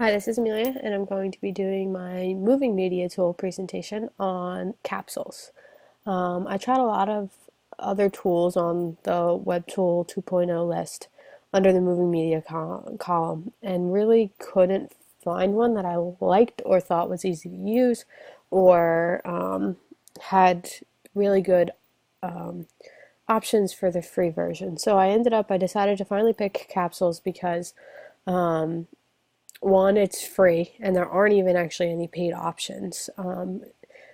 Hi, this is Amelia, and I'm going to be doing my moving media tool presentation on capsules. I tried a lot of other tools on the Web Tool 2.0 list under the moving media column and really couldn't find one that I liked or thought was easy to use or had really good options for the free version. So I decided to finally pick capsules because um, one, it's free, and there aren't even actually any paid options.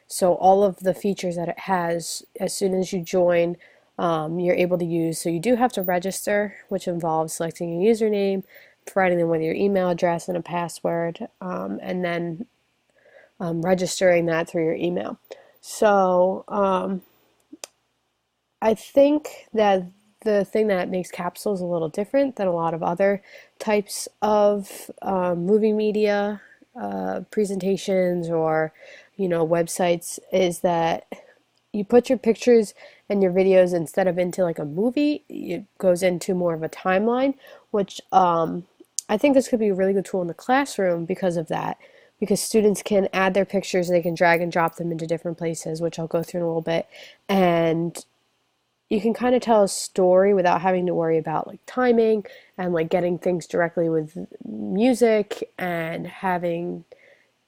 So all of the features that it has, as soon as you join, you're able to use. So you do have to register, which involves selecting a username, providing them with your email address and a password, and then registering that through your email. So I think that the thing that makes capsules a little different than a lot of other types of movie media presentations or websites is that you put your pictures and your videos instead of into like a movie, it goes into more of a timeline, which I think this could be a really good tool in the classroom because of that. Because students can add their pictures, they can drag and drop them into different places, which I'll go through in a little bit, and you can kind of tell a story without having to worry about like timing and like getting things directly with music and having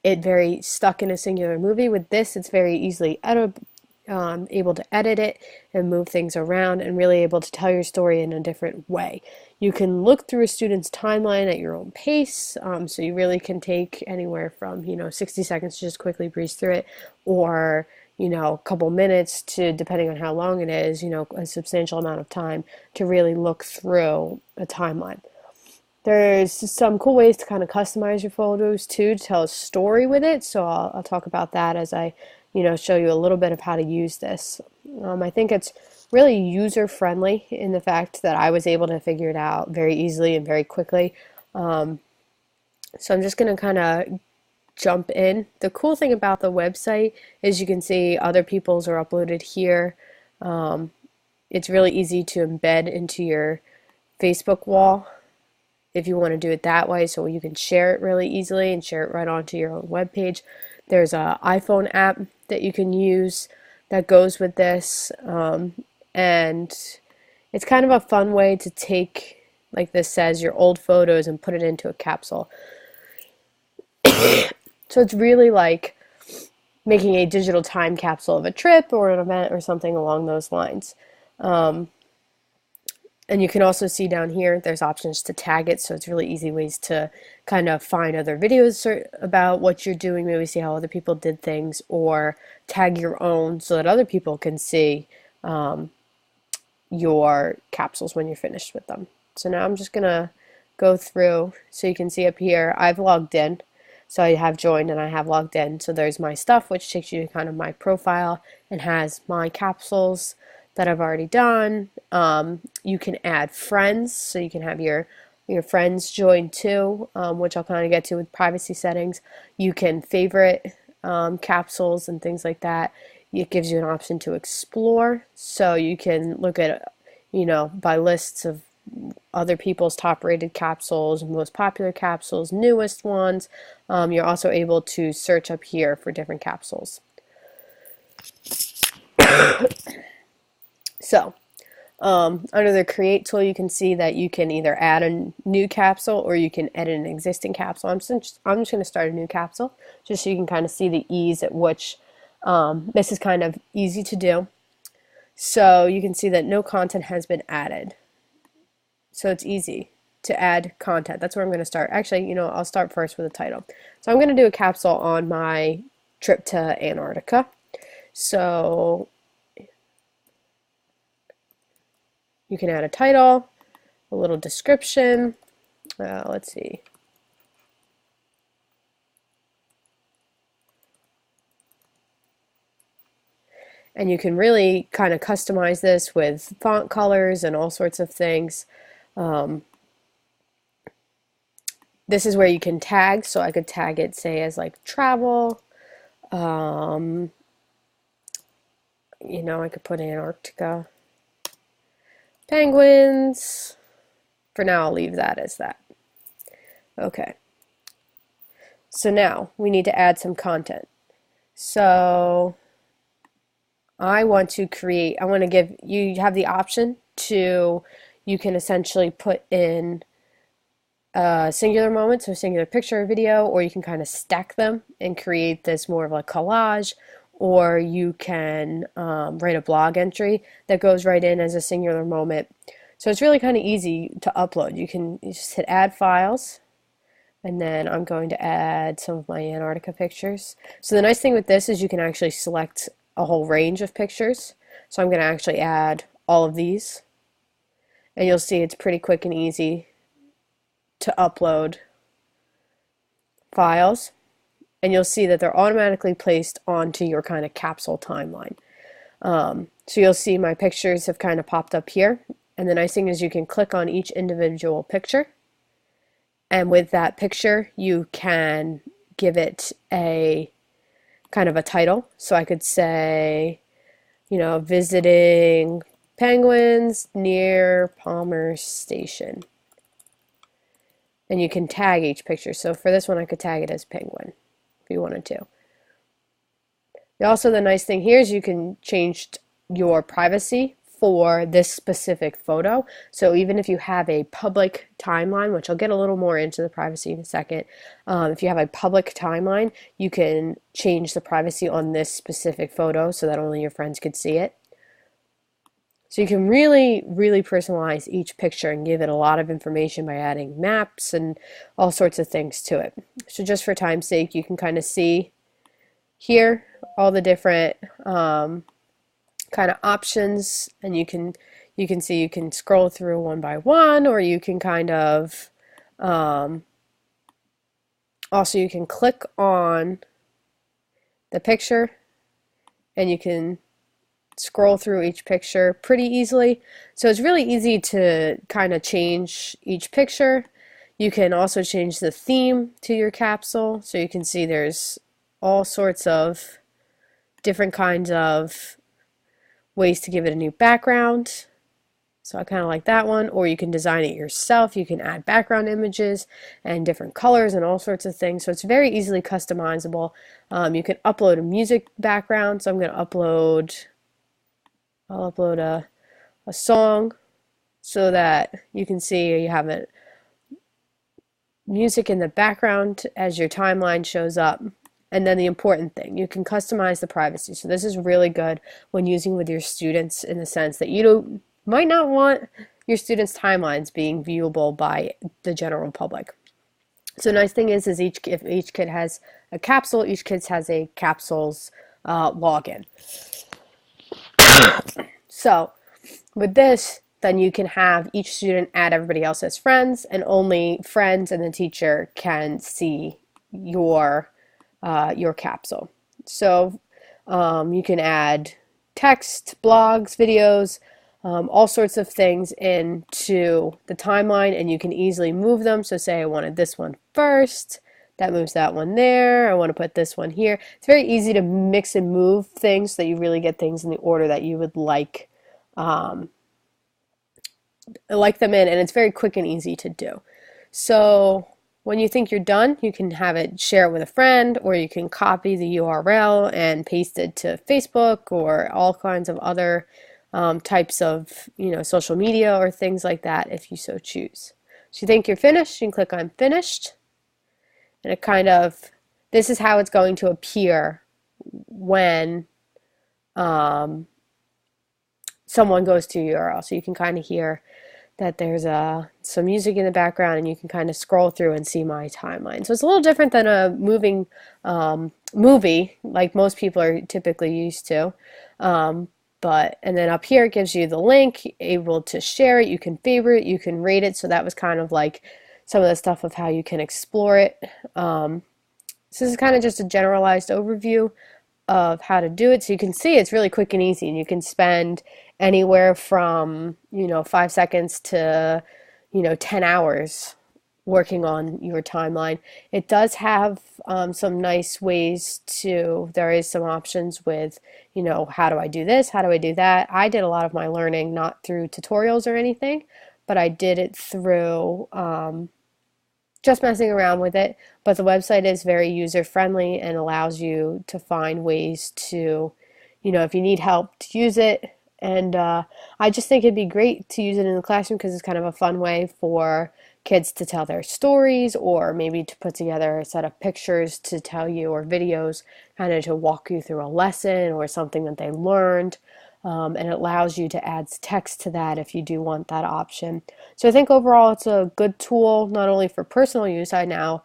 it very stuck in a singular movie. With this, it's very easily able to edit it and move things around and really able to tell your story in a different way. You can look through a student's timeline at your own pace, so you really can take anywhere from 60 seconds to just quickly breeze through it, or a couple minutes to, depending on how long it is, a substantial amount of time to really look through a timeline. There's some cool ways to kind of customize your photos too, to tell a story with it. So I'll talk about that as I, show you a little bit of how to use this. I think it's really user friendly in the fact that I was able to figure it out very easily and very quickly. So I'm just going to kind of jump in. The cool thing about the website is you can see other people's are uploaded here. It's really easy to embed into your Facebook wall if you want to do it that way, so you can share it really easily and share it right onto your own web page. There's an iPhone app that you can use that goes with this, and it's kind of a fun way to take, like this says, your old photos and put it into a capsule. So it's really like making a digital time capsule of a trip or an event or something along those lines. And you can also see down here, there's options to tag it, so it's really easy ways to kind of find other videos about what you're doing, maybe see how other people did things, or tag your own so that other people can see your capsules when you're finished with them. So now I'm just going to go through, so you can see up here, I've logged in. So I have joined and I have logged in. So there's my stuff, which takes you to kind of my profile and has my capsules that I've already done. You can add friends, so you can have your friends join too, which I'll kind of get to with privacy settings. You can favorite capsules and things like that. It gives you an option to explore, so you can look at, by lists of other people's top rated capsules, most popular capsules, newest ones. You're also able to search up here for different capsules. So under the create tool, you can see that you can either add a new capsule or you can edit an existing capsule. I'm just going to start a new capsule just so you can kind of see the ease at which this is kind of easy to do. So you can see that no content has been added. So it's easy to add content. That's where I'm going to start. Actually, I'll start first with a title. So I'm going to do a capsule on my trip to Antarctica. So you can add a title, a little description. Let's see. And you can really kind of customize this with font colors and all sorts of things. This is where you can tag, so I could tag it, say, as like travel. I could put Antarctica. Penguins. For now, I'll leave that as that. Okay. So now we need to add some content. So I want to create, I want to give, you have the option to, you can essentially put in a singular moment, so a singular picture or video, or you can kind of stack them and create this more of a collage, or you can write a blog entry that goes right in as a singular moment. So it's really kind of easy to upload. You just hit add files, and then I'm going to add some of my Antarctica pictures. So the nice thing with this is you can actually select a whole range of pictures. So I'm going to actually add all of these, and you'll see it's pretty quick and easy to upload files, and you'll see that they're automatically placed onto your kind of capsule timeline. So you'll see my pictures have kind of popped up here, and the nice thing is you can click on each individual picture, and with that picture you can give it a kind of a title. So I could say, visiting penguins near Palmer Station. And you can tag each picture. So for this one, I could tag it as penguin if you wanted to. Also, the nice thing here is you can change your privacy for this specific photo. So even if you have a public timeline, which I'll get a little more into the privacy in a second, if you have a public timeline, you can change the privacy on this specific photo so that only your friends could see it. So you can really, really personalize each picture and give it a lot of information by adding maps and all sorts of things to it. So just for time's sake, you can kind of see here all the different kind of options, and you can see, you can scroll through one by one, or you can kind of also you can click on the picture and you can scroll through each picture pretty easily. So it's really easy to kind of change each picture. You can also change the theme to your capsule, so you can see there's all sorts of different kinds of ways to give it a new background. So I kind of like that one. Or you can design it yourself. You can add background images and different colors and all sorts of things. So it's very easily customizable. You can upload a music background. So I'm going to I'll upload a song so that you can see you have it music in the background as your timeline shows up. And then the important thing, you can customize the privacy. So this is really good when using with your students, in the sense that you might not want your students' timelines being viewable by the general public. So the nice thing is if each kid has a capsule, each kid has a capsule's login. So with this, then you can have each student add everybody else as friends, and only friends and the teacher can see your capsule. So you can add text, blogs, videos, all sorts of things into the timeline, and you can easily move them. So say I wanted this one first, that moves that one there. I want to put this one here. It's very easy to mix and move things so that you really get things in the order that you would like them in, and it's very quick and easy to do. So when you think you're done, you can have it, share it with a friend, or you can copy the URL and paste it to Facebook or all kinds of other types of social media or things like that if you so choose. So you think you're finished, you can click on finished, and this is how it's going to appear when someone goes to your URL. So you can kind of hear that there's some music in the background, and you can kind of scroll through and see my timeline. So it's a little different than a moving movie like most people are typically used to. And then up here it gives you the link, able to share it, you can favorite, you can rate it. So that was kind of like some of the stuff of how you can explore it. So this is kind of just a generalized overview of how to do it. So you can see it's really quick and easy, and you can spend anywhere from 5 seconds to 10 hours working on your timeline. It does have some nice ways there is some options with how do I do this, how do I do that. I did a lot of my learning not through tutorials or anything, but I did it through just messing around with it, but the website is very user friendly and allows you to find ways to, if you need help, to use it. And I just think it'd be great to use it in the classroom because it's kind of a fun way for kids to tell their stories, or maybe to put together a set of pictures to tell you, or videos kind of to walk you through a lesson or something that they learned. And it allows you to add text to that if you do want that option. So I think overall it's a good tool, not only for personal use. I now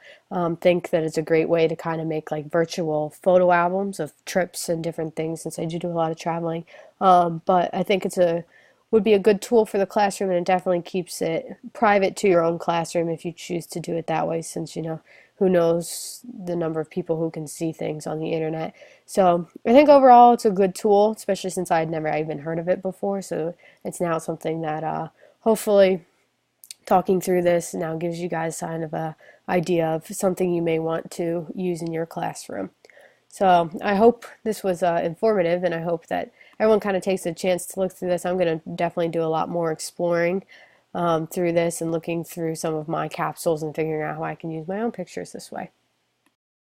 think that it's a great way to kind of make like virtual photo albums of trips and different things, since I do a lot of traveling. But I think would be a good tool for the classroom, and it definitely keeps it private to your own classroom if you choose to do it that way, since who knows the number of people who can see things on the internet. So I think overall it's a good tool, especially since I had never even heard of it before. So it's now something that hopefully talking through this now gives you guys kind of a idea of something you may want to use in your classroom. So I hope this was informative, and I hope that everyone kind of takes a chance to look through this. I'm going to definitely do a lot more exploring through this and looking through some of my capsules and figuring out how I can use my own pictures this way.